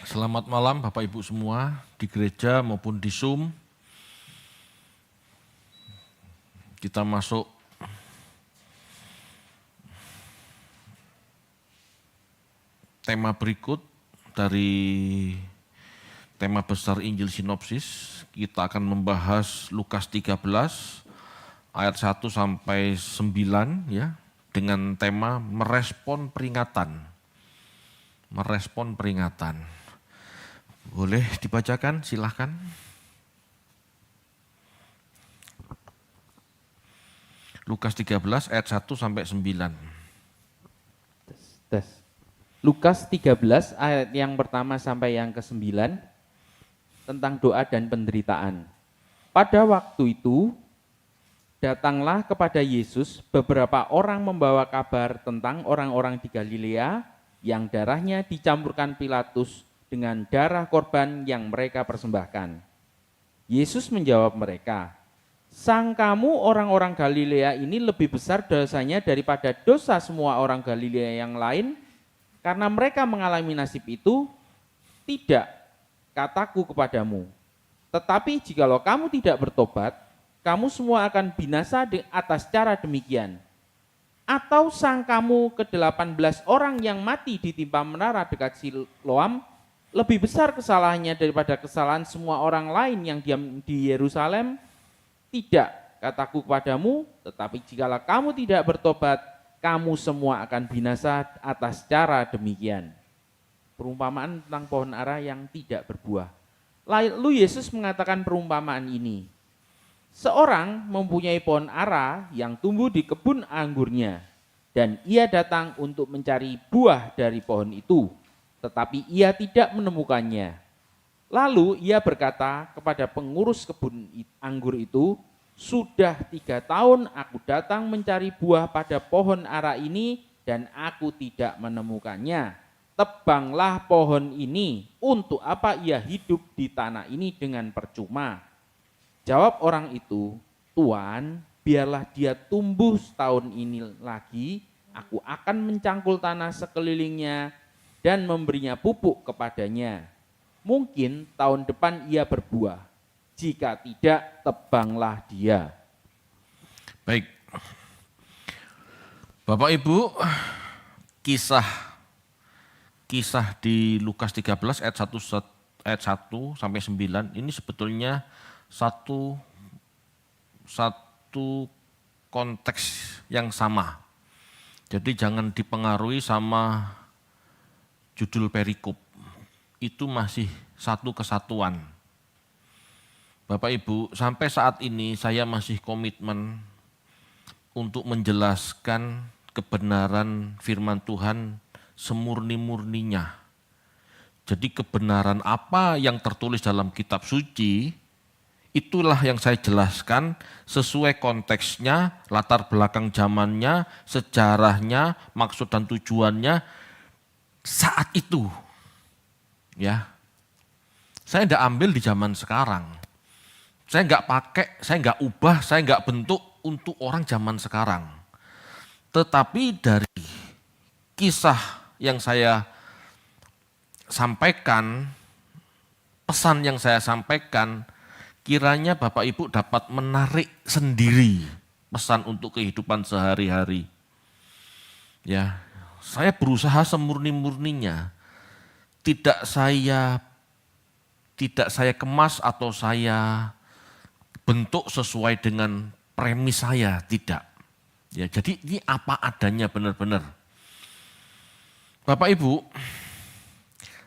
Selamat malam Bapak Ibu semua di gereja maupun di Zoom. Kita masuk tema berikut dari tema besar Injil Sinopsis. Kita akan membahas Lukas 13 ayat 1 sampai 9 ya, dengan tema merespon peringatan. Merespon peringatan. Boleh dibacakan, silahkan. Lukas 13 ayat 1 sampai 9. Tes. Lukas 13 ayat yang pertama sampai yang ke-9 tentang doa dan penderitaan. Pada waktu itu, datanglah kepada Yesus beberapa orang membawa kabar tentang orang-orang di Galilea yang darahnya dicampurkan Pilatus dengan darah korban yang mereka persembahkan. Yesus menjawab mereka, "Sangkamu orang-orang Galilea ini lebih besar dosanya daripada dosa semua orang Galilea yang lain? Karena mereka mengalami nasib itu? Tidak, kataku kepadamu. Tetapi jikalau kamu tidak bertobat, kamu semua akan binasa atas cara demikian. Atau sangkamu ke-18 orang yang mati ditimpa menara dekat Siloam lebih besar kesalahannya daripada kesalahan semua orang lain yang diam di Yerusalem? Tidak, kataku kepadamu, tetapi jikalau kamu tidak bertobat, kamu semua akan binasa atas cara demikian." Perumpamaan tentang pohon ara yang tidak berbuah. Lalu Yesus mengatakan perumpamaan ini. Seorang mempunyai pohon ara yang tumbuh di kebun anggurnya, dan ia datang untuk mencari buah dari pohon itu, tetapi ia tidak menemukannya. Lalu ia berkata kepada pengurus kebun anggur itu, "Sudah 3 tahun aku datang mencari buah pada pohon ara ini dan aku tidak menemukannya. Tebanglah pohon ini, untuk apa ia hidup di tanah ini dengan percuma?" Jawab orang itu, "Tuan, biarlah dia tumbuh setahun ini lagi, aku akan mencangkul tanah sekelilingnya dan memberinya pupuk kepadanya. Mungkin tahun depan ia berbuah. Jika tidak, tebanglah dia." Baik, Bapak Ibu, kisah di Lukas 13 ayat 1 sampai 9 ini sebetulnya satu konteks yang sama. Jadi jangan dipengaruhi sama judul perikop. Itu masih satu kesatuan. Bapak Ibu, sampai saat ini saya masih komitmen untuk menjelaskan kebenaran firman Tuhan semurni-murninya. Jadi kebenaran apa yang tertulis dalam kitab suci, itulah yang saya jelaskan sesuai konteksnya, latar belakang zamannya, sejarahnya, maksud dan tujuannya saat itu. Ya, saya tidak ambil di zaman sekarang. Saya nggak pakai, saya nggak ubah, saya nggak bentuk untuk orang zaman sekarang. Tetapi dari kisah yang saya sampaikan, pesan yang saya sampaikan, kiranya Bapak Ibu dapat menarik sendiri pesan untuk kehidupan sehari-hari. Ya, saya berusaha semurni-murninya. Tidak saya kemas atau saya bentuk sesuai dengan premis saya, tidak. Ya, jadi ini apa adanya benar-benar. Bapak Ibu,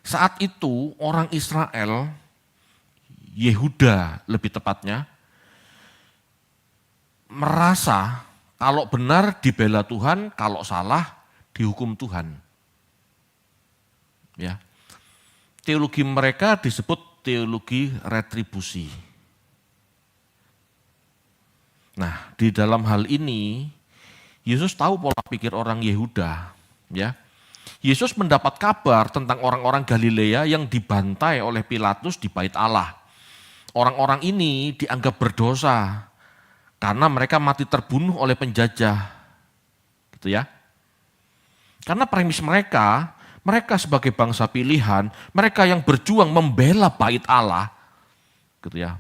saat itu orang Israel, Yehuda lebih tepatnya, merasa kalau benar dibela Tuhan, kalau salah dihukum Tuhan. Ya. Teologi mereka disebut teologi retribusi. Nah, di dalam hal ini Yesus tahu pola pikir orang Yehuda, ya. Yesus mendapat kabar tentang orang-orang Galilea yang dibantai oleh Pilatus di Bait Allah. Orang-orang ini dianggap berdosa karena mereka mati terbunuh oleh penjajah. Gitu ya. Karena premis mereka Mereka sebagai bangsa pilihan, mereka yang berjuang membela bait Allah, gitu ya.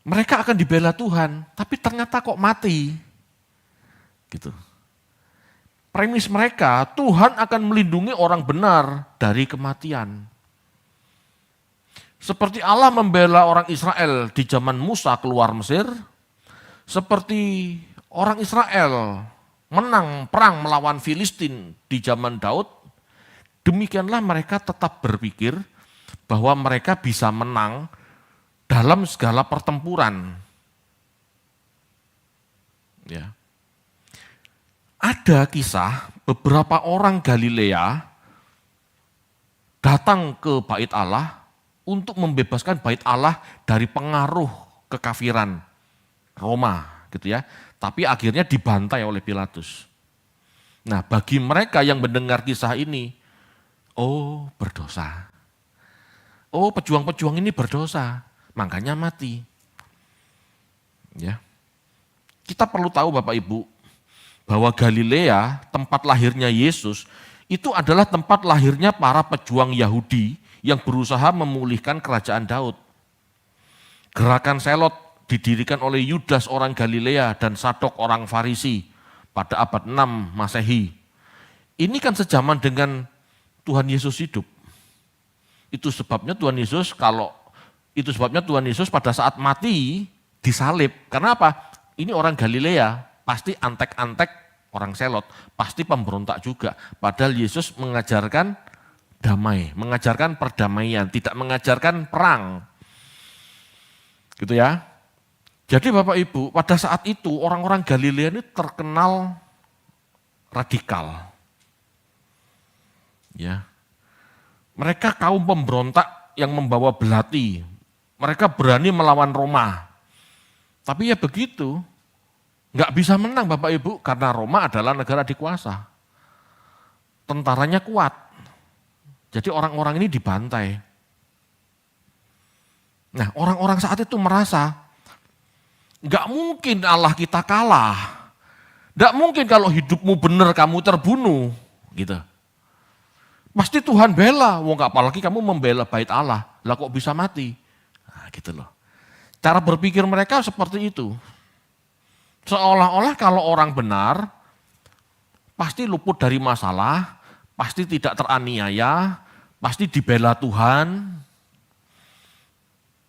Mereka akan dibela Tuhan, tapi ternyata kok mati. Gitu. Premis mereka, Tuhan akan melindungi orang benar dari kematian. Seperti Allah membela orang Israel di zaman Musa keluar Mesir, seperti orang Israel menang perang melawan Filistin di zaman Daud, demikianlah mereka tetap berpikir bahwa mereka bisa menang dalam segala pertempuran. Ya. Ada kisah beberapa orang Galilea datang ke bait Allah untuk membebaskan bait Allah dari pengaruh kekafiran Roma, gitu ya. Tapi akhirnya dibantai oleh Pilatus. Nah, bagi mereka yang mendengar kisah ini, oh berdosa. Oh, pejuang-pejuang ini berdosa, makanya mati. Ya. Kita perlu tahu Bapak Ibu, bahwa Galilea, tempat lahirnya Yesus, itu adalah tempat lahirnya para pejuang Yahudi yang berusaha memulihkan kerajaan Daud. Gerakan Selot didirikan oleh Yudas orang Galilea dan Sadok orang Farisi pada abad 6 Masehi. Ini kan sejaman dengan Tuhan Yesus hidup. Itu sebabnya Tuhan Yesus pada saat mati disalib. Karena apa? Ini orang Galilea, pasti antek-antek orang Selot, pasti pemberontak juga. Padahal Yesus mengajarkan damai, mengajarkan perdamaian, tidak mengajarkan perang. Gitu ya. Jadi Bapak Ibu, pada saat itu orang-orang Galilea ini terkenal radikal. Ya. Mereka kaum pemberontak yang membawa belati. Mereka berani melawan Roma. Tapi ya begitu, nggak bisa menang Bapak Ibu, karena Roma adalah negara dikuasa. Tentaranya kuat. Jadi orang-orang ini dibantai. Nah, orang-orang saat itu merasa, nggak mungkin Allah kita kalah. Nggak mungkin kalau hidupmu benar kamu terbunuh. Gitu. Pasti Tuhan bela, apalagi kamu membela bait Allah. Lah kok bisa mati? Nah, gitu loh. Cara berpikir mereka seperti itu. Seolah-olah kalau orang benar, pasti luput dari masalah, pasti tidak teraniaya, pasti dibela Tuhan.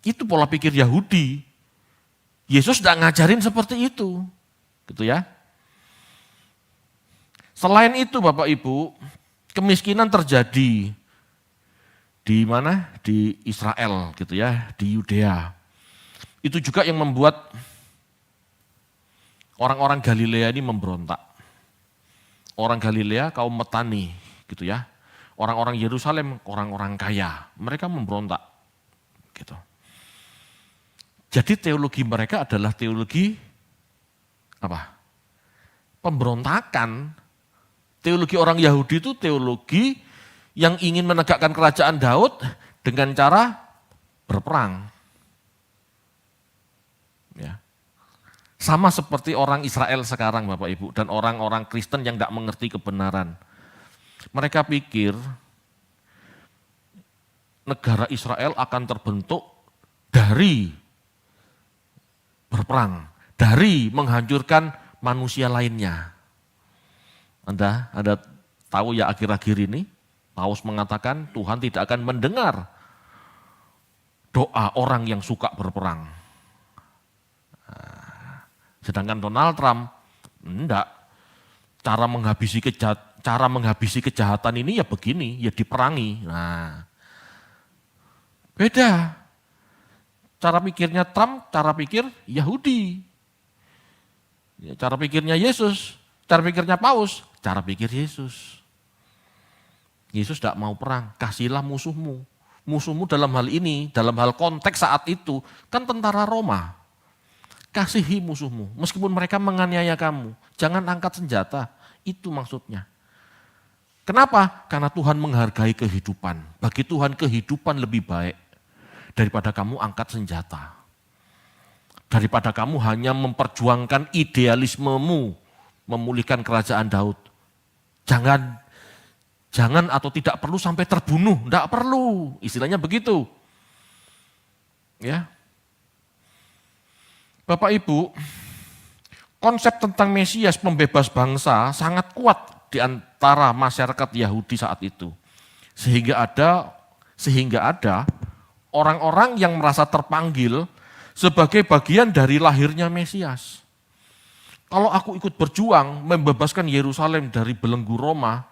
Itu pola pikir Yahudi. Yesus tidak ngajarin seperti itu. Gitu ya. Selain itu Bapak Ibu, kemiskinan terjadi di mana? Di Israel gitu ya, di Yudea. Itu juga yang membuat orang-orang Galilea ini memberontak. Orang Galilea kaum petani gitu ya. Orang-orang Yerusalem, orang-orang kaya, mereka memberontak. Gitu. Jadi teologi mereka adalah teologi apa? Pemberontakan. Teologi orang Yahudi itu teologi yang ingin menegakkan kerajaan Daud dengan cara berperang. Ya. Sama seperti orang Israel sekarang Bapak Ibu dan orang-orang Kristen yang tidak mengerti kebenaran. Mereka pikir negara Israel akan terbentuk dari berperang, dari menghancurkan manusia lainnya. Anda tahu ya akhir-akhir ini, Paus mengatakan Tuhan tidak akan mendengar doa orang yang suka berperang. Sedangkan Donald Trump, enggak. Cara menghabisi kejahatan ini ya begini, ya diperangi. Nah, beda. Cara pikirnya Trump, cara pikir Yahudi. Ya, cara pikirnya Yesus, cara pikirnya Paus, cara pikir Yesus. Yesus tidak mau perang, kasihlah musuhmu. Musuhmu dalam hal ini, dalam hal konteks saat itu, kan tentara Roma. Kasihi musuhmu, meskipun mereka menganiaya kamu. Jangan angkat senjata, itu maksudnya. Kenapa? Karena Tuhan menghargai kehidupan. Bagi Tuhan kehidupan lebih baik daripada kamu angkat senjata. Daripada kamu hanya memperjuangkan idealismemu, memulihkan kerajaan Daud. Jangan atau tidak perlu sampai terbunuh, tidak perlu. Istilahnya begitu. Ya. Bapak Ibu, konsep tentang Mesias pembebas bangsa sangat kuat di antara masyarakat Yahudi saat itu. Sehingga ada orang-orang yang merasa terpanggil sebagai bagian dari lahirnya Mesias. Kalau aku ikut berjuang membebaskan Yerusalem dari belenggu Roma,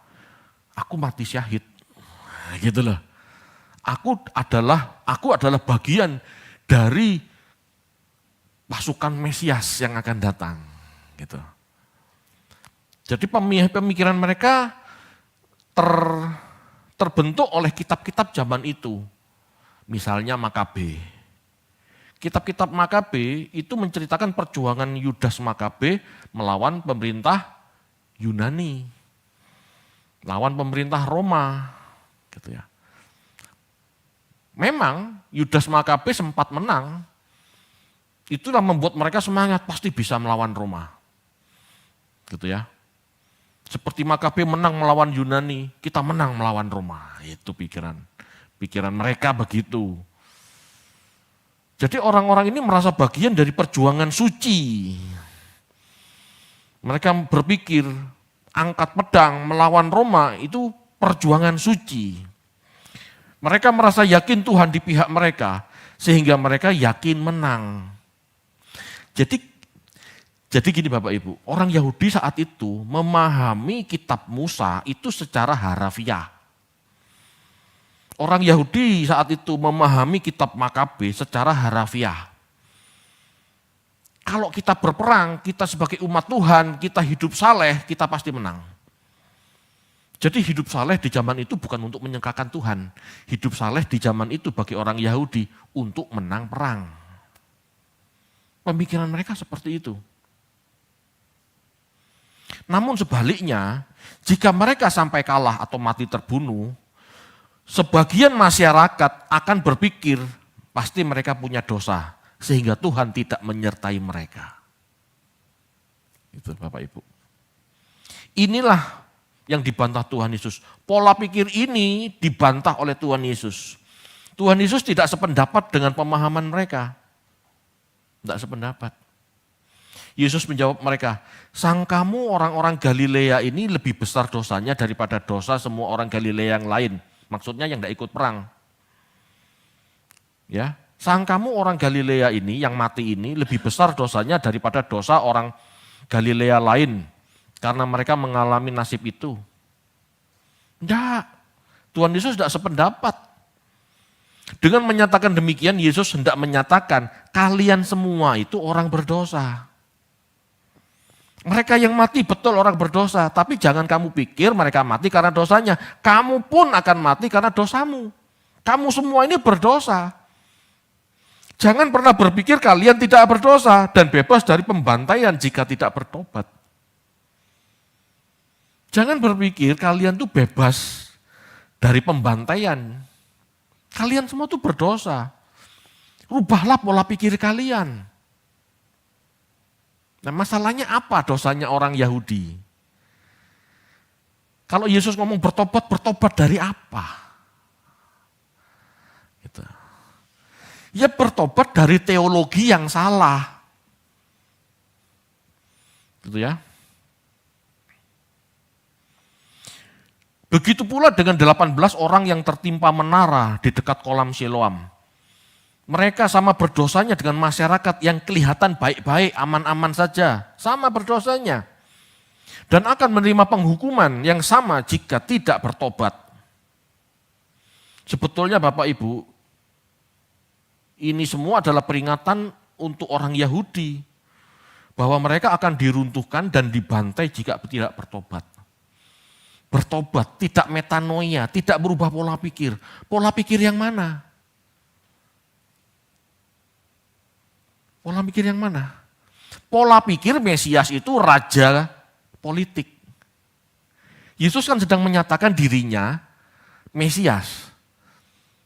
aku mati syahid. Gitu loh. Aku adalah bagian dari pasukan Mesias yang akan datang. Gitu. Jadi pemikiran mereka terbentuk oleh kitab-kitab zaman itu. Misalnya Makabe. Kitab-kitab Makabe itu menceritakan perjuangan Yudas Makabe melawan pemerintah Yunani. Lawan pemerintah Roma. Gitu ya. Memang Yudas Makabe sempat menang. Itulah membuat mereka semangat, pasti bisa melawan Roma. Gitu ya. Seperti Makabe menang melawan Yunani, kita menang melawan Roma. Itu pikiran mereka begitu. Jadi orang-orang ini merasa bagian dari perjuangan suci. Mereka berpikir angkat pedang melawan Roma itu perjuangan suci. Mereka merasa yakin Tuhan di pihak mereka, sehingga mereka yakin menang. Jadi gini Bapak Ibu, orang Yahudi saat itu memahami kitab Musa itu secara harafiah. Orang Yahudi saat itu memahami kitab Makabe secara harafiah. Kalau kita berperang, kita sebagai umat Tuhan, kita hidup saleh, kita pasti menang. Jadi hidup saleh di zaman itu bukan untuk menyengkakan Tuhan. Hidup saleh di zaman itu bagi orang Yahudi untuk menang perang. Pemikiran mereka seperti itu. Namun sebaliknya, jika mereka sampai kalah atau mati terbunuh, sebagian masyarakat akan berpikir pasti mereka punya dosa, sehingga Tuhan tidak menyertai mereka. Itu Bapak Ibu. Inilah yang dibantah Tuhan Yesus. Pola pikir ini dibantah oleh Tuhan Yesus. Tuhan Yesus tidak sependapat dengan pemahaman mereka. Tidak sependapat. Yesus menjawab mereka, sangkamu orang-orang Galilea ini lebih besar dosanya daripada dosa semua orang Galilea yang lain. Maksudnya yang tidak ikut perang. Ya, sangkamu orang Galilea ini yang mati ini lebih besar dosanya daripada dosa orang Galilea lain. Karena mereka mengalami nasib itu. Tidak, Tuhan Yesus tidak sependapat. Dengan menyatakan demikian, Yesus hendak menyatakan, kalian semua itu orang berdosa. Mereka yang mati betul orang berdosa, tapi jangan kamu pikir mereka mati karena dosanya. Kamu pun akan mati karena dosamu. Kamu semua ini berdosa. Jangan pernah berpikir kalian tidak berdosa dan bebas dari pembantaian jika tidak bertobat. Jangan berpikir kalian tuh bebas dari pembantaian. Kalian semua tuh berdosa. Rubahlah pola pikir kalian. Nah, masalahnya apa dosanya orang Yahudi? Kalau Yesus ngomong bertobat dari apa? Gitu. Ya bertobat dari teologi yang salah. Gitu ya. Begitu pula dengan 18 orang yang tertimpa menara di dekat kolam Siloam. Mereka sama berdosanya dengan masyarakat yang kelihatan baik-baik, aman-aman saja. Sama berdosanya. Dan akan menerima penghukuman yang sama jika tidak bertobat. Sebetulnya Bapak Ibu, ini semua adalah peringatan untuk orang Yahudi. Bahwa mereka akan diruntuhkan dan dibantai jika tidak bertobat. Bertobat, tidak metanoia, tidak berubah pola pikir. Pola pikir yang mana? Pola pikir yang mana? Pola pikir Mesias itu raja politik. Yesus kan sedang menyatakan dirinya Mesias.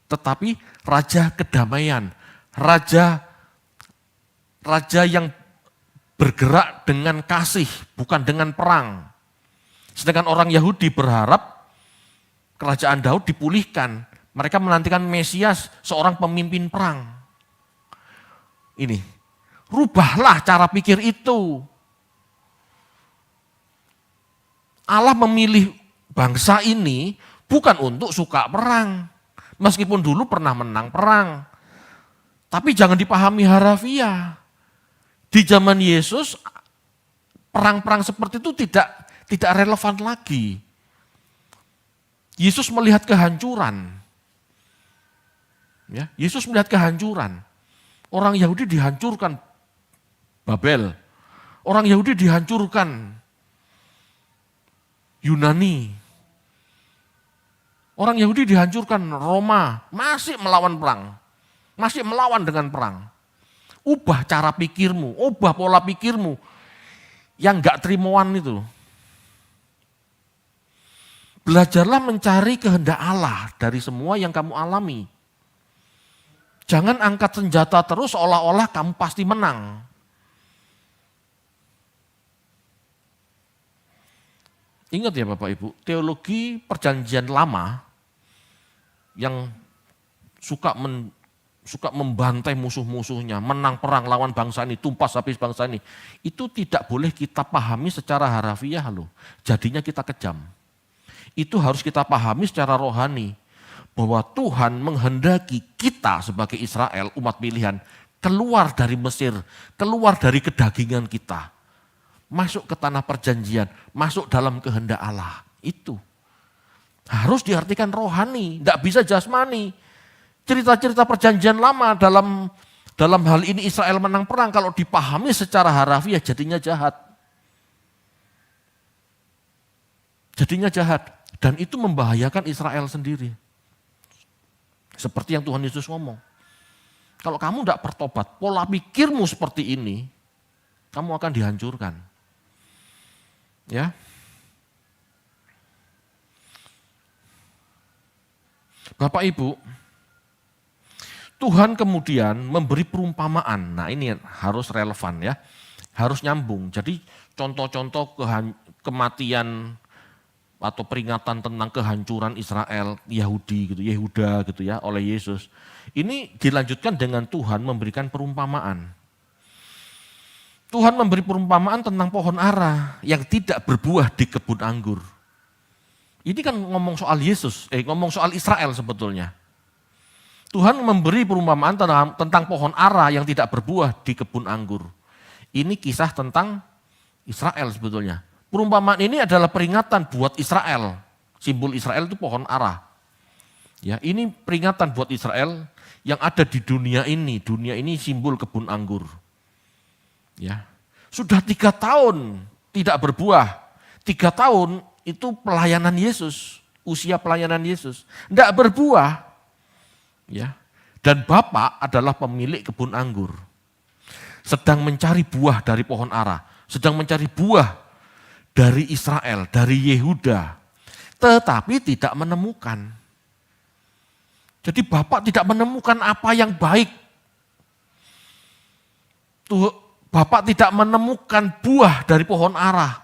Tetapi raja kedamaian, raja yang bergerak dengan kasih, bukan dengan perang. Sedangkan orang Yahudi berharap kerajaan Daud dipulihkan. Mereka menantikan Mesias, seorang pemimpin perang. Ini, rubahlah cara pikir itu. Allah memilih bangsa ini bukan untuk suka perang. Meskipun dulu pernah menang perang. Tapi jangan dipahami harafiah. Di zaman Yesus, perang-perang seperti itu tidak relevan lagi. Yesus melihat kehancuran. Ya, Yesus melihat kehancuran. Orang Yahudi dihancurkan Babel. Orang Yahudi dihancurkan Yunani. Orang Yahudi dihancurkan Roma. Masih melawan perang. Masih melawan dengan perang. Ubah cara pikirmu, ubah pola pikirmu. Yang gak terimoan itu. Belajarlah mencari kehendak Allah dari semua yang kamu alami. Jangan angkat senjata terus seolah-olah kamu pasti menang. Ingat ya Bapak Ibu, teologi perjanjian lama yang suka membantai musuh-musuhnya, menang perang lawan bangsa ini, tumpas habis bangsa ini. Itu tidak boleh kita pahami secara harafiah loh, jadinya kita kejam. Itu harus kita pahami secara rohani. Bahwa Tuhan menghendaki kita sebagai Israel, umat pilihan, keluar dari Mesir, keluar dari kedagingan kita. Masuk ke tanah perjanjian, masuk dalam kehendak Allah. Itu harus diartikan rohani, tidak bisa jasmani. Cerita-cerita perjanjian lama dalam hal ini Israel menang perang, kalau dipahami secara harafiah jadinya jahat. Jadinya jahat, dan itu membahayakan Israel sendiri. Seperti yang Tuhan Yesus ngomong. Kalau kamu tidak bertobat, pola pikirmu seperti ini, kamu akan dihancurkan. Ya. Bapak Ibu, Tuhan kemudian memberi perumpamaan. Nah ini harus relevan ya, harus nyambung. Jadi contoh-contoh kematian atau peringatan tentang kehancuran Israel, Yahudi gitu, Yehuda gitu ya oleh Yesus. Ini dilanjutkan dengan Tuhan memberikan perumpamaan. Tuhan memberi perumpamaan tentang pohon ara yang tidak berbuah di kebun anggur. Ini kan ngomong soal Yesus, ngomong soal Israel sebetulnya. Tuhan memberi perumpamaan tentang pohon ara yang tidak berbuah di kebun anggur. Ini kisah tentang Israel sebetulnya. Perumpamaan ini adalah peringatan buat Israel. Simbol Israel itu pohon ara. Ya, ini peringatan buat Israel yang ada di dunia ini. Dunia ini simbol kebun anggur. Ya, sudah 3 tahun tidak berbuah. 3 tahun itu pelayanan Yesus, usia pelayanan Yesus. Tidak berbuah. Ya, dan Bapak adalah pemilik kebun anggur. Sedang mencari buah dari pohon ara. Sedang mencari buah dari Israel, dari Yehuda, tetapi tidak menemukan. Jadi Bapak tidak menemukan apa yang baik. Bapak tidak menemukan buah dari pohon ara.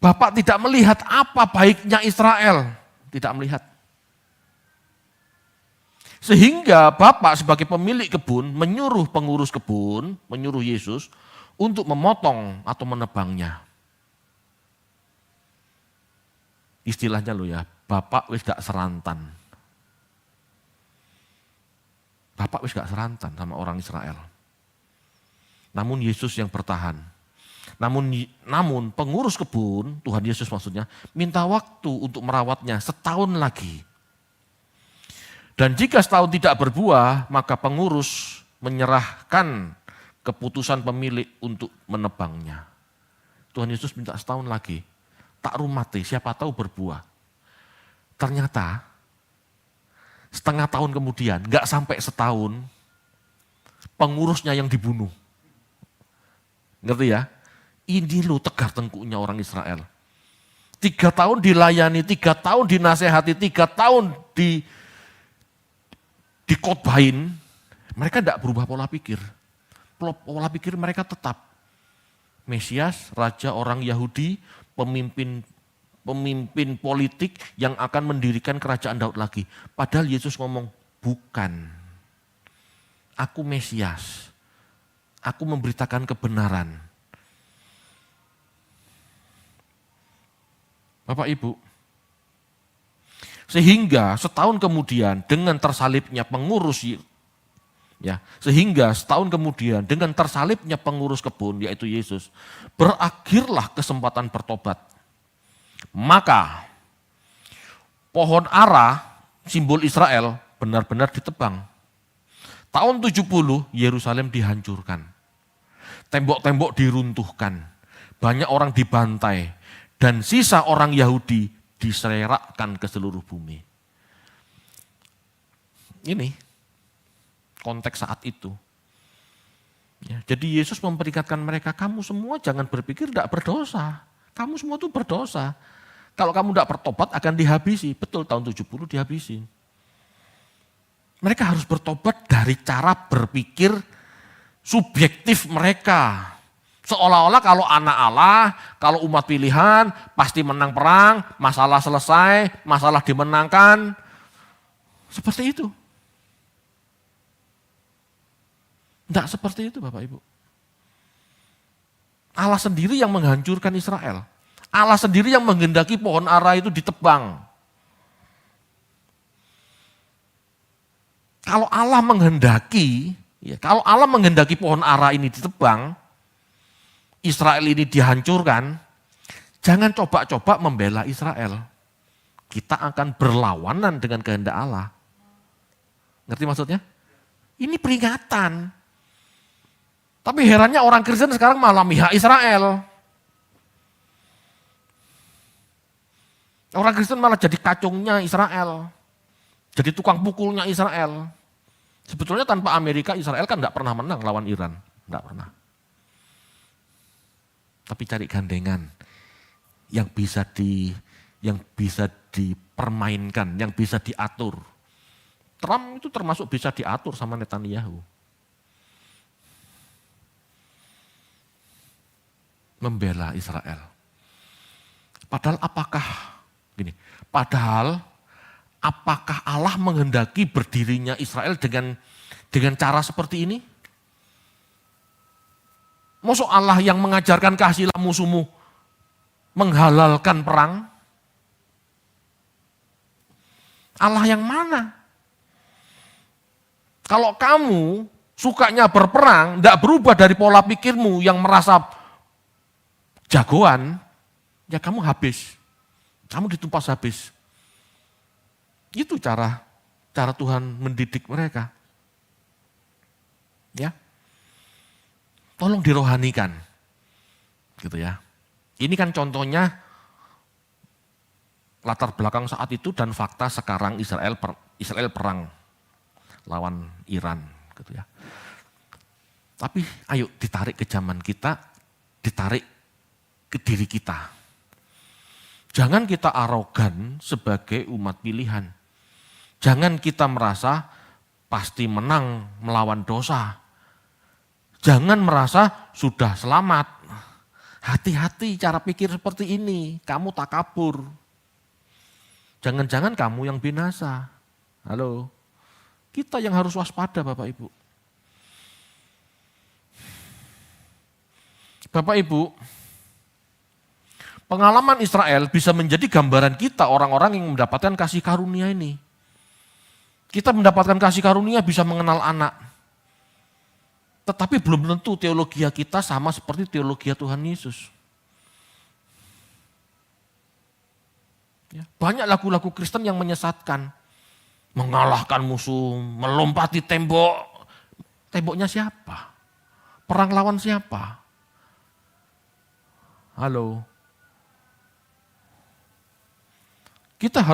Bapak tidak melihat apa baiknya Israel, tidak melihat. Sehingga Bapak sebagai pemilik kebun menyuruh pengurus kebun, menyuruh Yesus untuk memotong atau menebangnya. Istilahnya lo ya, Bapak wis gak serantan. Bapak wis gak serantan sama orang Israel. Namun Yesus yang bertahan. Namun pengurus kebun, Tuhan Yesus maksudnya, minta waktu untuk merawatnya setahun lagi. Dan jika setahun tidak berbuah, maka pengurus menyerahkan keputusan pemilik untuk menebangnya. Tuhan Yesus minta setahun lagi. Tak rumati, siapa tahu berbuah. Ternyata setengah tahun kemudian, gak sampai setahun, pengurusnya yang dibunuh. Ngerti ya? Ini loh tegar tengkuknya orang Israel. 3 tahun dilayani, 3 tahun dinasehati, 3 tahun dikotbahin, mereka tidak berubah pola pikir. Pola pikir mereka tetap Mesias, raja orang Yahudi, pemimpin pemimpin politik yang akan mendirikan kerajaan Daud lagi. Padahal Yesus ngomong, bukan. Aku Mesias. Aku memberitakan kebenaran. Bapak Ibu, sehingga setahun kemudian dengan tersalibnya pengurus kebun, yaitu Yesus, berakhirlah kesempatan bertobat. Maka pohon ara, simbol Israel, benar-benar ditebang. Tahun 70 Yerusalem dihancurkan. Tembok-tembok diruntuhkan. Banyak orang dibantai. Dan sisa orang Yahudi diserakkan ke seluruh bumi. Ini konteks saat itu. Ya, jadi Yesus memperingatkan mereka, kamu semua jangan berpikir tidak berdosa. Kamu semua itu berdosa. Kalau kamu tidak bertobat akan dihabisi. Betul, tahun 70 dihabisi. Mereka harus bertobat dari cara berpikir subjektif mereka. Seolah-olah kalau anak Allah, kalau umat pilihan, pasti menang perang, masalah selesai, masalah dimenangkan. Seperti itu. Tidak seperti itu Bapak Ibu. Allah sendiri yang menghancurkan Israel. Allah sendiri yang menghendaki pohon ara itu ditebang. Kalau Allah menghendaki pohon ara ini ditebang, Israel ini dihancurkan, jangan coba-coba membela Israel. Kita akan berlawanan dengan kehendak Allah. Ngerti maksudnya? Ini peringatan. Tapi herannya orang Kristen sekarang malah mihak Israel. Orang Kristen malah jadi kacungnya Israel. Jadi tukang pukulnya Israel. Sebetulnya tanpa Amerika, Israel kan nggak pernah menang lawan Iran. Nggak pernah. Tapi cari gandengan yang bisa dipermainkan, yang bisa diatur. Trump itu termasuk bisa diatur sama Netanyahu. Membela Israel. Padahal apakah Allah menghendaki berdirinya Israel dengan cara seperti ini? Maksud Allah yang mengajarkan kasihlah musuhmu menghalalkan perang? Allah yang mana? Kalau kamu sukanya berperang, tidak berubah dari pola pikirmu yang merasa jagoan, ya kamu habis. Kamu ditumpas habis. Itu cara Tuhan mendidik mereka. Ya. Tolong dirohanikan. Gitu ya. Ini kan contohnya latar belakang saat itu dan fakta sekarang Israel perang lawan Iran gitu ya. Tapi ayo ditarik ke zaman kita, ditarik ke diri kita. Jangan kita arogan sebagai umat pilihan. Jangan kita merasa pasti menang melawan dosa. Jangan merasa sudah selamat. Hati-hati cara pikir seperti ini, kamu takabur. Jangan-jangan kamu yang binasa. Halo, kita yang harus waspada Bapak Ibu. Bapak Ibu, pengalaman Israel bisa menjadi gambaran kita orang-orang yang mendapatkan kasih karunia ini. Kita mendapatkan kasih karunia bisa mengenal anak. Tetapi belum tentu teologi kita sama seperti teologi Tuhan Yesus. Banyak lagu-lagu Kristen yang menyesatkan. Mengalahkan musuh, melompati tembok. Temboknya siapa? Perang lawan siapa? Halo. Kita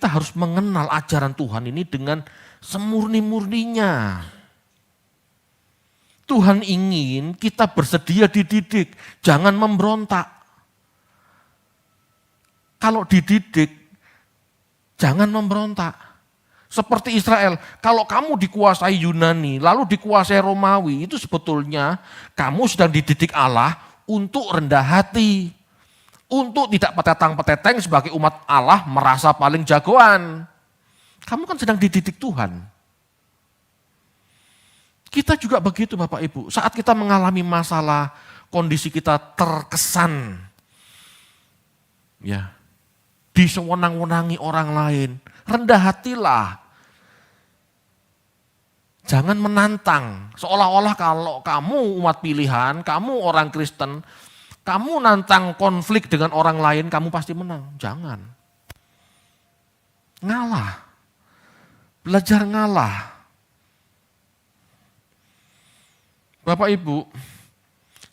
harus mengenal ajaran Tuhan ini dengan semurni-murninya. Tuhan ingin kita bersedia dididik, jangan memberontak. Kalau dididik, jangan memberontak. Seperti Israel, kalau kamu dikuasai Yunani, lalu dikuasai Romawi, itu sebetulnya kamu sedang dididik Allah untuk rendah hati. Untuk tidak petetang-peteteng sebagai umat Allah merasa paling jagoan. Kamu kan sedang dididik Tuhan. Kita juga begitu Bapak Ibu. Saat kita mengalami masalah, kondisi kita terkesan ya disewenang-wenangi orang lain. Rendah hatilah. Jangan menantang. Seolah-olah kalau kamu umat pilihan, kamu orang Kristen, kamu nantang konflik dengan orang lain, kamu pasti menang. Jangan. Ngalah. Belajar ngalah. Bapak Ibu,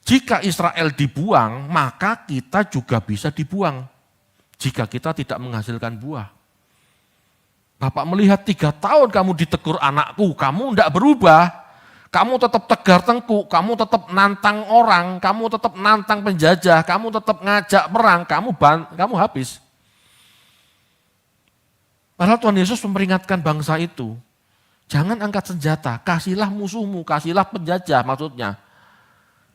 jika Israel dibuang, maka kita juga bisa dibuang. Jika kita tidak menghasilkan buah. Bapak melihat 3 tahun kamu ditegur anakku, kamu tidak berubah. Kamu tetap tegar tengkuk, kamu tetap nantang orang, kamu tetap nantang penjajah, kamu tetap ngajak perang, kamu habis. Padahal Tuhan Yesus memperingatkan bangsa itu. Jangan angkat senjata, kasihlah musuhmu, kasihlah penjajah maksudnya.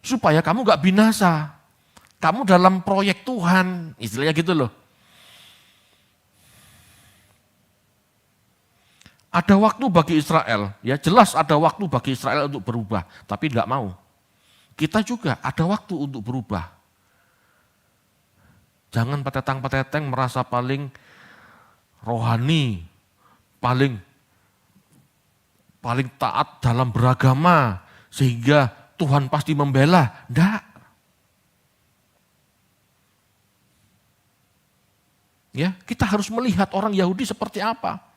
Supaya kamu gak binasa. Kamu dalam proyek Tuhan, istilahnya gitu loh. Ada waktu bagi Israel, ya jelas ada waktu bagi Israel untuk berubah, tapi gak mau. Kita juga ada waktu untuk berubah. Jangan petetang-peteteng merasa paling rohani, paling taat dalam beragama, sehingga Tuhan pasti membela. Enggak. Ya, kita harus melihat orang Yahudi seperti apa.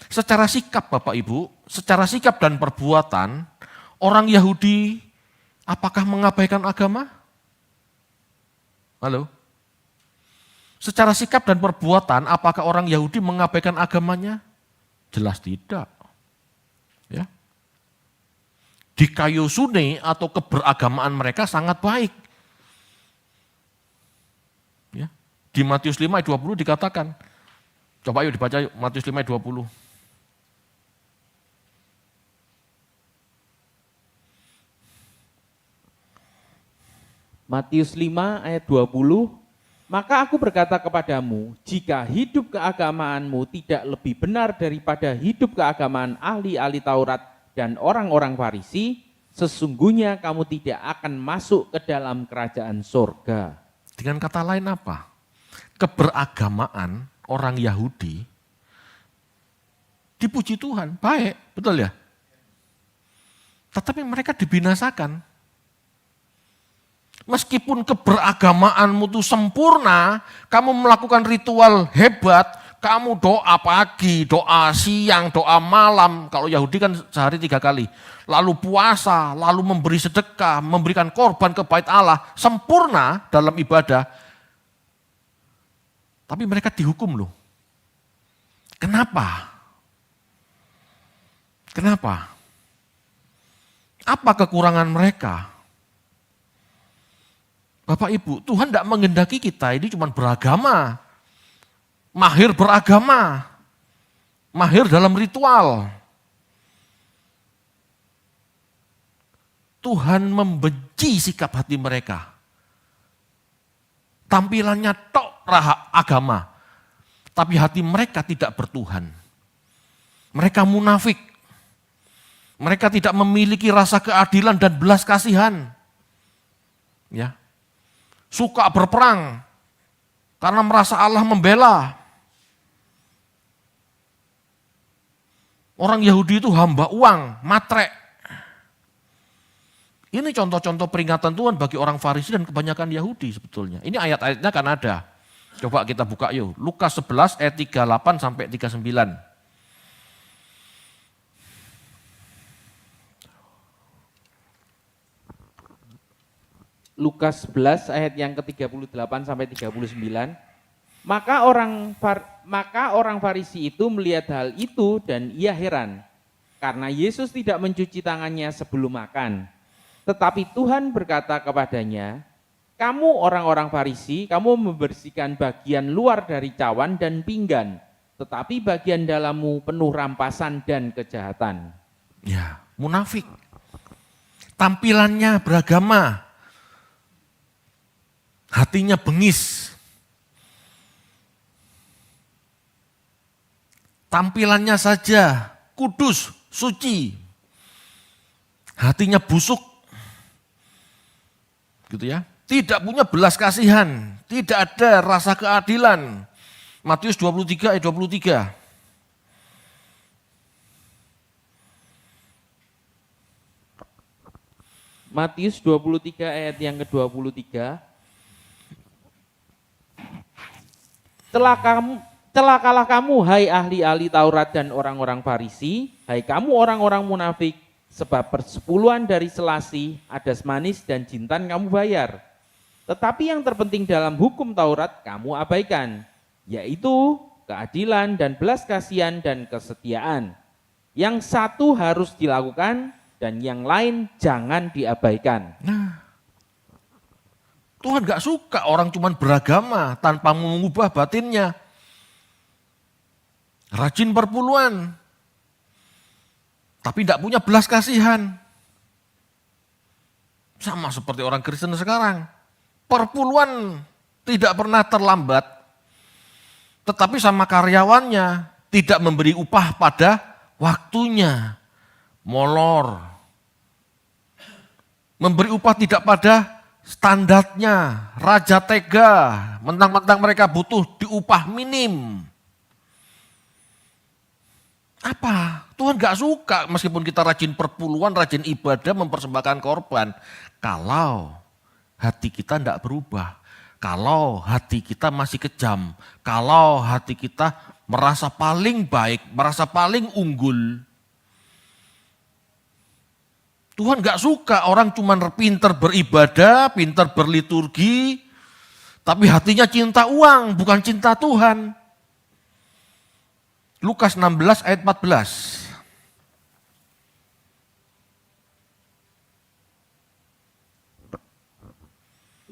Secara sikap Bapak Ibu, secara sikap dan perbuatan, orang Yahudi apakah mengabaikan agama? Halo? Secara sikap dan perbuatan, apakah orang Yahudi mengabaikan agamanya? Jelas tidak. Ya. Di kayu sune atau keberagamaan mereka sangat baik. Ya. Di Matius 5 ayat 20 dikatakan, coba yuk dibaca yuk, Matius 5 ayat 20. Matius 5 ayat 20, maka aku berkata kepadamu, jika hidup keagamaanmu tidak lebih benar daripada hidup keagamaan ahli-ahli Taurat dan orang-orang Farisi, sesungguhnya kamu tidak akan masuk ke dalam kerajaan surga. Dengan kata lain apa? Keberagamaan orang Yahudi dipuji Tuhan, baik, betul ya? Tetapi mereka dibinasakan. Meskipun keberagamaanmu itu sempurna, kamu melakukan ritual hebat, kamu doa pagi, doa siang, doa malam. Kalau Yahudi kan sehari 3 kali. Lalu puasa, lalu memberi sedekah, memberikan korban ke bait Allah. Sempurna dalam ibadah. Tapi mereka dihukum loh. Kenapa? Kenapa? Apa kekurangan mereka? Bapak Ibu, Tuhan tidak menghendaki kita ini cuma beragama, mahir beragama, mahir dalam ritual. Tuhan membenci sikap hati mereka. Tampilannya tok agama, tapi hati mereka tidak bertuhan. Mereka munafik. Mereka tidak memiliki rasa keadilan dan belas kasihan. Ya. Suka berperang karena merasa Allah membela. Orang Yahudi itu hamba uang, matre. Ini contoh-contoh peringatan Tuhan bagi orang Farisi dan kebanyakan Yahudi sebetulnya. Ini ayat-ayatnya kan ada. Coba kita buka yuk. Lukas 11 ayat 38 sampai 39. Lukas 11 ayat yang ke-38 sampai 39. Maka orang Farisi itu melihat hal itu dan ia heran, karena Yesus tidak mencuci tangannya sebelum makan. Tetapi Tuhan berkata kepadanya, kamu orang-orang Farisi, kamu membersihkan bagian luar dari cawan dan pinggan, tetapi bagian dalammu penuh rampasan dan kejahatan. Ya, munafik. Tampilannya beragama. hatinya bengis, tampilannya saja kudus, suci, hatinya busuk, gitu ya. Tidak punya belas kasihan, tidak ada rasa keadilan. Matius 23 ayat 23. Matius 23 ayat yang ke-23. Celakalah kamu, hai ahli-ahli Taurat dan orang-orang Farisi, hai kamu orang-orang munafik, sebab persepuluhan dari selasi, adas manis dan jintan kamu bayar. Tetapi yang terpenting dalam hukum Taurat kamu abaikan, yaitu keadilan dan belas kasihan dan kesetiaan. Yang satu harus dilakukan dan yang lain jangan diabaikan. Nah, Tuhan gak suka orang cuman beragama tanpa mengubah batinnya. Rajin perpuluhan, tapi tidak punya belas kasihan. Sama seperti orang Kristen sekarang. Perpuluhan tidak pernah terlambat, tetapi sama karyawannya tidak memberi upah pada waktunya. Molor. Memberi upah tidak pada standarnya. Raja tega, mentang-mentang mereka butuh diupah minim. Apa? Tuhan gak suka meskipun kita rajin perpuluhan, rajin ibadah, mempersembahkan korban. Kalau hati kita tidak berubah, kalau hati kita masih kejam, kalau hati kita merasa paling baik, merasa paling unggul. Tuhan gak suka orang cuma pinter beribadah, pinter berliturgi, tapi hatinya cinta uang, bukan cinta Tuhan. Lukas 16 ayat 14.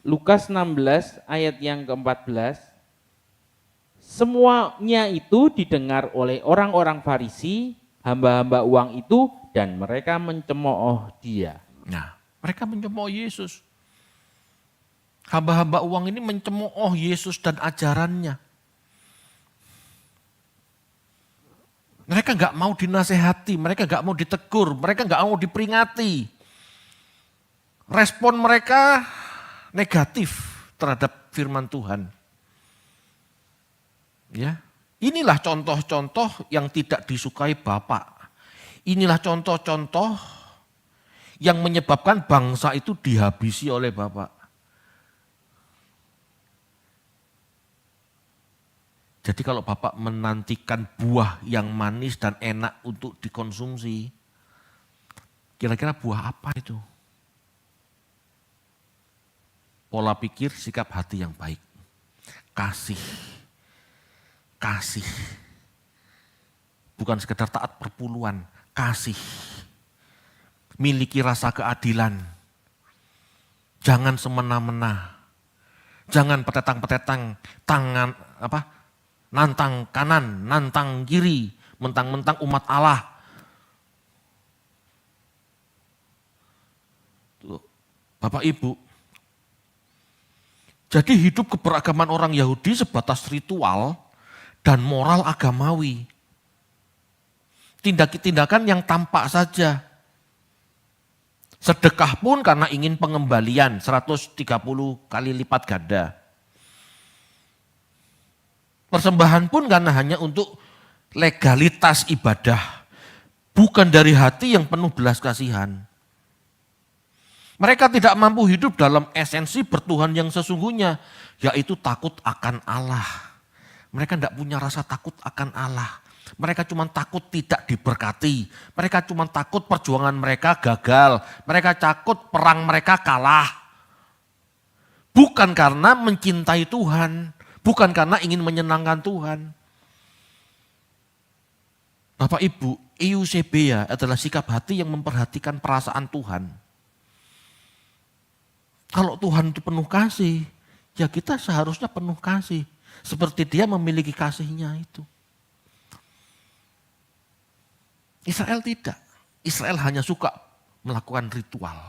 Lukas 16 ayat yang ke-14. Semuanya itu didengar oleh orang-orang Farisi, hamba-hamba uang itu, dan mereka mencemooh dia. Nah, mereka mencemooh Yesus. Hamba-hamba uang ini mencemooh Yesus dan ajarannya. Mereka gak mau dinasehati, mereka gak mau ditegur, mereka gak mau diperingati. Respon mereka negatif terhadap firman Tuhan. Ya, inilah contoh-contoh yang tidak disukai Bapak. Inilah contoh-contoh yang menyebabkan bangsa itu dihabisi oleh Bapak. Jadi kalau Bapak menantikan buah yang manis dan enak untuk dikonsumsi, kira-kira buah apa itu? Pola pikir, sikap hati yang baik. Kasih. Kasih. Bukan sekedar taat perpuluhan, kasih. Miliki rasa keadilan. Jangan semena-mena. Jangan petetang-petetang tangan nantang kanan, nantang kiri, mentang-mentang umat Allah. Bapak Ibu, jadi hidup keberagaman orang Yahudi sebatas ritual dan moral agamawi. Tindakan yang tampak saja. Sedekah pun karena ingin pengembalian 130 kali lipat ganda. Persembahan pun karena hanya untuk legalitas ibadah. Bukan dari hati yang penuh belas kasihan. Mereka tidak mampu hidup dalam esensi bertuhan yang sesungguhnya. Yaitu takut akan Allah. Mereka tidak punya rasa takut akan Allah. Mereka cuma takut tidak diberkati. Mereka cuma takut perjuangan mereka gagal. Mereka takut perang mereka kalah. Bukan karena mencintai Tuhan. Bukan karena ingin menyenangkan Tuhan. Bapak Ibu, eusebia adalah sikap hati yang memperhatikan perasaan Tuhan. Kalau Tuhan itu penuh kasih, ya kita seharusnya penuh kasih. Seperti dia memiliki kasihnya itu. Israel tidak. Israel hanya suka melakukan ritual.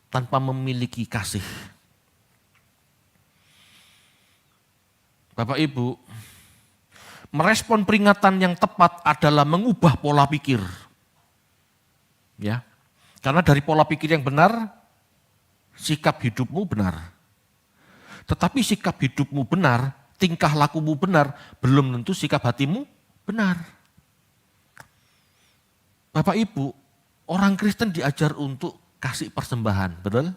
Tanpa memiliki kasih. Bapak Ibu, merespon peringatan yang tepat adalah mengubah pola pikir. Ya. Karena dari pola pikir yang benar, sikap hidupmu benar. Tetapi sikap hidupmu benar, tingkah lakumu benar, belum tentu sikap hatimu benar. Bapak Ibu, orang Kristen diajar untuk kasih persembahan, betul?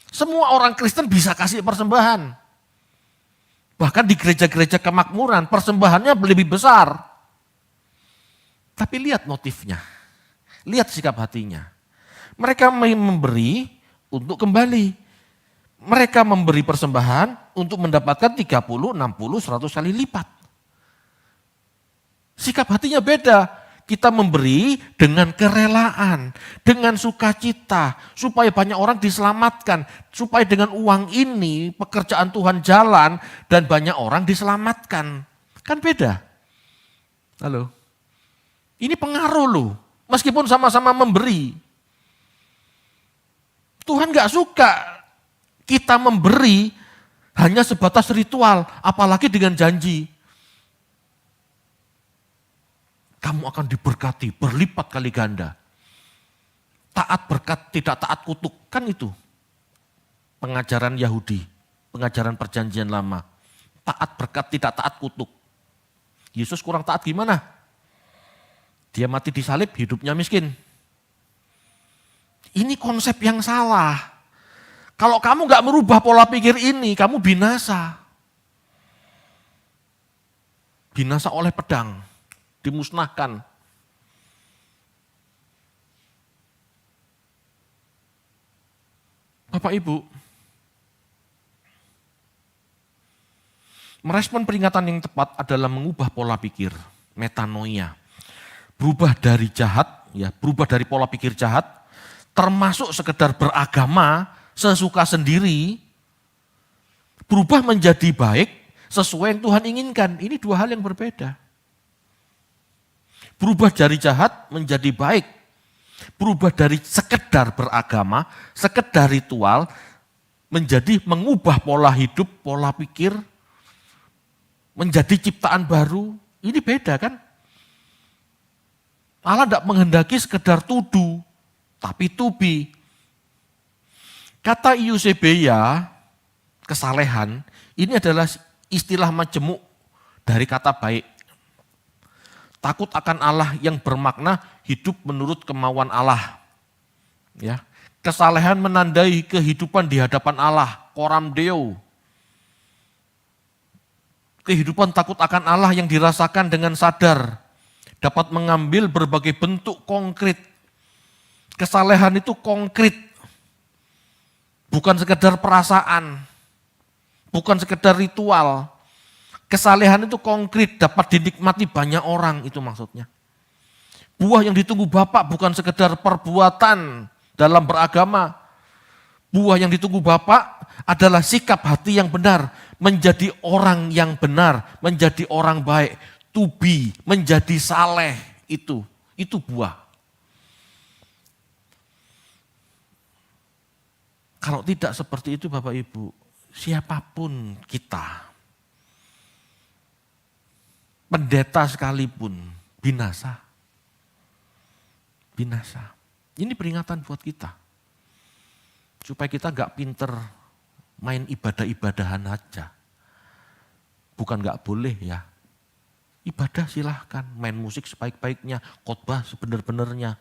Semua orang Kristen bisa kasih persembahan. Bahkan di gereja-gereja kemakmuran, persembahannya lebih besar. Tapi lihat motifnya, lihat sikap hatinya. Mereka memberi untuk kembali. Mereka memberi persembahan untuk mendapatkan 30, 60, 100 kali lipat. Sikap hatinya beda. Kita memberi dengan kerelaan, dengan sukacita, supaya banyak orang diselamatkan. Supaya dengan uang ini pekerjaan Tuhan jalan dan banyak orang diselamatkan. Kan beda. Halo. Ini pengaruh loh, meskipun sama-sama memberi. Tuhan gak suka kita memberi hanya sebatas ritual, apalagi dengan janji. Kamu akan diberkati berlipat kali ganda. Taat berkat, tidak taat kutuk. Kan itu pengajaran Yahudi, pengajaran perjanjian lama. Taat berkat, tidak taat kutuk. Yesus kurang taat gimana? Dia mati disalib, hidupnya miskin. Ini konsep yang salah. Kalau kamu gak merubah pola pikir ini, kamu binasa. Binasa oleh pedang. Dimusnahkan. Bapak Ibu, merespon peringatan yang tepat adalah mengubah pola pikir, metanoia. Berubah dari jahat, ya, berubah dari pola pikir jahat, termasuk sekedar beragama sesuka sendiri, berubah menjadi baik sesuai yang Tuhan inginkan. Ini dua hal yang berbeda. Berubah dari jahat menjadi baik. Berubah dari sekedar beragama, sekedar ritual, menjadi mengubah pola hidup, pola pikir, menjadi ciptaan baru. Ini beda kan? Allah tidak menghendaki sekedar tudu, tapi to be. Kata Eusebia, kesalehan, ini adalah istilah majemuk dari kata baik. Takut akan Allah yang bermakna hidup menurut kemauan Allah. Ya. Kesalehan menandai kehidupan di hadapan Allah, coram Deo. Kehidupan takut akan Allah yang dirasakan dengan sadar, dapat mengambil berbagai bentuk konkret. Kesalehan itu konkret, bukan sekedar perasaan, bukan sekedar ritual. Kesalehan itu konkret, dapat dinikmati banyak orang, itu maksudnya. Buah yang ditunggu Bapak bukan sekedar perbuatan dalam beragama. Buah yang ditunggu Bapak adalah sikap hati yang benar, menjadi orang yang benar, menjadi orang baik, to be, menjadi saleh, itu buah. Kalau tidak seperti itu Bapak Ibu, siapapun kita, pendeta sekalipun binasa. Binasa. Ini peringatan buat kita. Supaya kita gak pinter main ibadah-ibadahan aja. Bukan gak boleh ya. Ibadah silahkan, main musik sebaik-baiknya, khotbah sebenar-benarnya.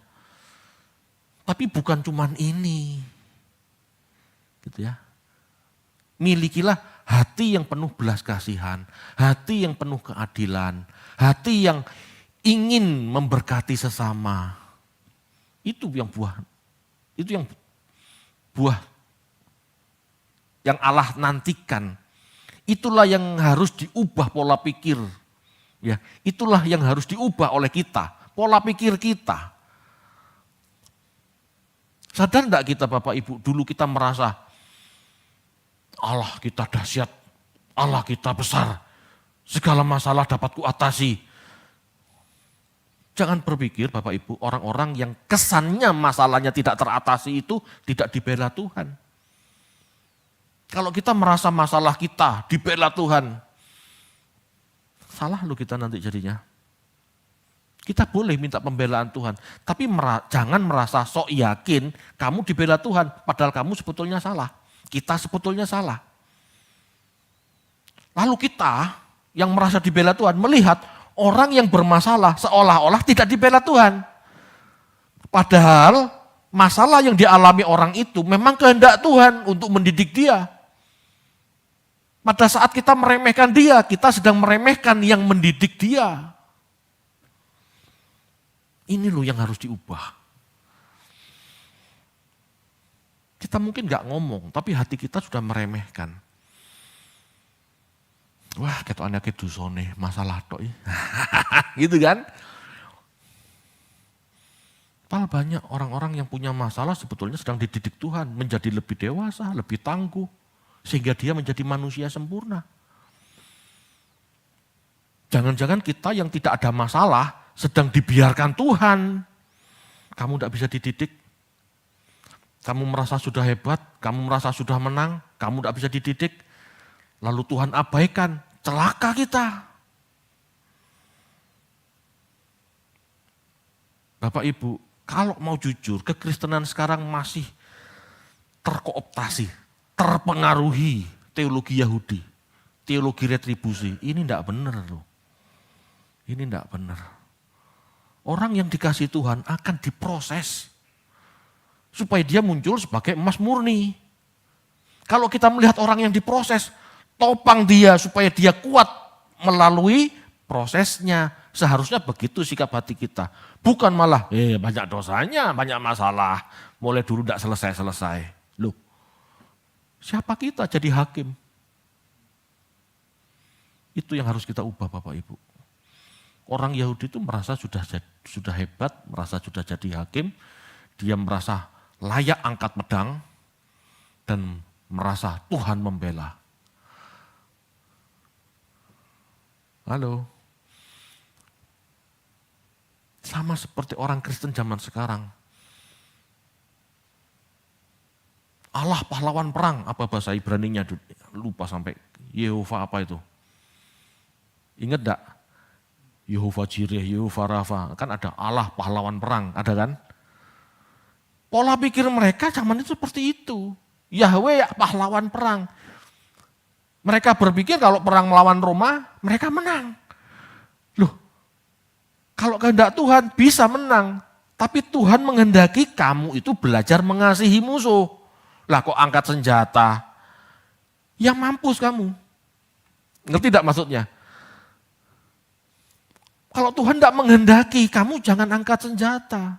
Tapi bukan cuman ini. Gitu ya. Milikilah hati yang penuh belas kasihan, hati yang penuh keadilan, hati yang ingin memberkati sesama. Itu yang buah yang Allah nantikan. Itulah yang harus diubah pola pikir. Ya, itulah yang harus diubah oleh kita, pola pikir kita. Sadar enggak kita Bapak Ibu, dulu kita merasa Allah kita dahsyat, Allah kita besar, segala masalah dapat kuatasi. Jangan berpikir Bapak Ibu, orang-orang yang kesannya masalahnya tidak teratasi itu tidak dibela Tuhan. Kalau kita merasa masalah kita dibela Tuhan, salah lo kita nanti jadinya. Kita boleh minta pembelaan Tuhan, tapi jangan merasa sok yakin kamu dibela Tuhan, padahal kamu sebetulnya salah. Kita sebetulnya salah. Lalu kita yang merasa dibela Tuhan melihat orang yang bermasalah seolah-olah tidak dibela Tuhan. Padahal masalah yang dialami orang itu memang kehendak Tuhan untuk mendidik dia. Pada saat kita meremehkan dia, kita sedang meremehkan yang mendidik dia. Ini loh yang harus diubah. Kita mungkin gak ngomong, tapi hati kita sudah meremehkan. Wah, ketokane ke dosane, masalah tok. Gitu kan? Padahal banyak orang-orang yang punya masalah sebetulnya sedang dididik Tuhan menjadi lebih dewasa, lebih tangguh, sehingga dia menjadi manusia sempurna. Jangan-jangan kita yang tidak ada masalah sedang dibiarkan Tuhan. Kamu tidak bisa dididik. Kamu merasa sudah hebat, kamu merasa sudah menang, kamu tidak bisa dididik. Lalu Tuhan abaikan, celaka kita. Bapak Ibu, kalau mau jujur, kekristenan sekarang masih terkooptasi, terpengaruhi teologi Yahudi, teologi retribusi. Ini tidak benar loh. Ini tidak benar. Orang yang dikasih Tuhan akan diproses supaya dia muncul sebagai emas murni. Kalau kita melihat orang yang diproses, topang dia supaya dia kuat melalui prosesnya. Seharusnya begitu sikap hati kita. Bukan malah, banyak dosanya, banyak masalah. Mulai dulu tidak selesai-selesai. Loh, siapa kita jadi hakim? Itu yang harus kita ubah Bapak Ibu. Orang Yahudi itu merasa sudah hebat, merasa sudah jadi hakim. Dia merasa layak angkat pedang dan merasa Tuhan membela. Halo. Sama seperti orang Kristen zaman sekarang. Allah pahlawan perang, apa bahasa Ibraninya, lupa sampai Yehova apa itu. Ingat enggak? Yehova Jireh, Yehova Rafa, kan ada Allah pahlawan perang, ada kan? Pola pikir mereka zaman itu seperti itu. Yahweh pahlawan perang. Mereka berpikir kalau perang melawan Roma, mereka menang. Loh, kalau kehendak Tuhan bisa menang, tapi Tuhan menghendaki kamu itu belajar mengasihi musuh. Lah kok angkat senjata? Ya mampus kamu. Ngerti tidak maksudnya? Kalau Tuhan tidak menghendaki, kamu jangan angkat senjata.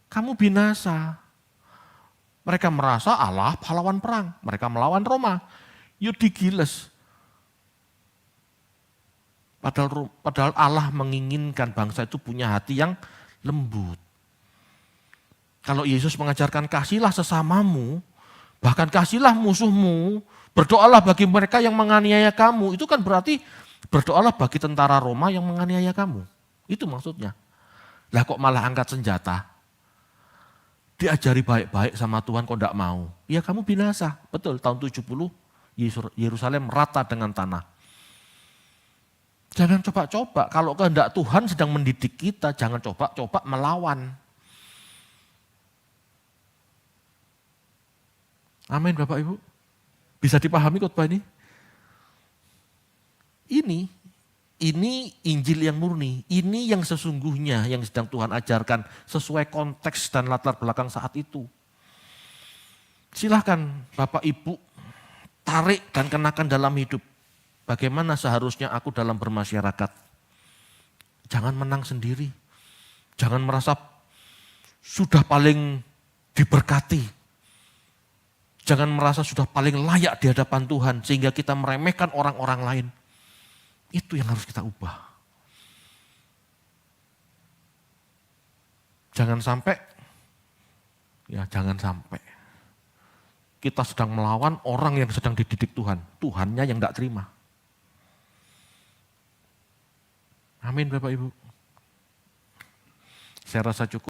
Kamu binasa. Mereka merasa Allah pahlawan perang. Mereka melawan Roma. Yuk digiles. Padahal Allah menginginkan bangsa itu punya hati yang lembut. Kalau Yesus mengajarkan kasihlah sesamamu, bahkan kasihlah musuhmu, berdoalah bagi mereka yang menganiaya kamu, itu kan berarti berdoalah bagi tentara Roma yang menganiaya kamu. Itu maksudnya. Lah kok malah angkat senjata? Diajari baik-baik sama Tuhan kok enggak mau. Ya kamu binasa. Betul, tahun 70 Yerusalem rata dengan tanah. Jangan coba-coba, kalau kehendak Tuhan sedang mendidik kita, jangan coba-coba melawan. Amin Bapak Ibu. Bisa dipahami khotbah ini? Ini Injil yang murni, ini yang sesungguhnya yang sedang Tuhan ajarkan sesuai konteks dan latar belakang saat itu. Silahkan Bapak Ibu tarik dan kenakan dalam hidup. Bagaimana seharusnya aku dalam bermasyarakat. Jangan menang sendiri. Jangan merasa sudah paling diberkati. Jangan merasa sudah paling layak di hadapan Tuhan sehingga kita meremehkan orang-orang lain. Itu yang harus kita ubah. Jangan sampai kita sedang melawan orang yang sedang dididik Tuhan. Tuhannya yang tidak terima. Amin Bapak Ibu. Saya rasa cukup.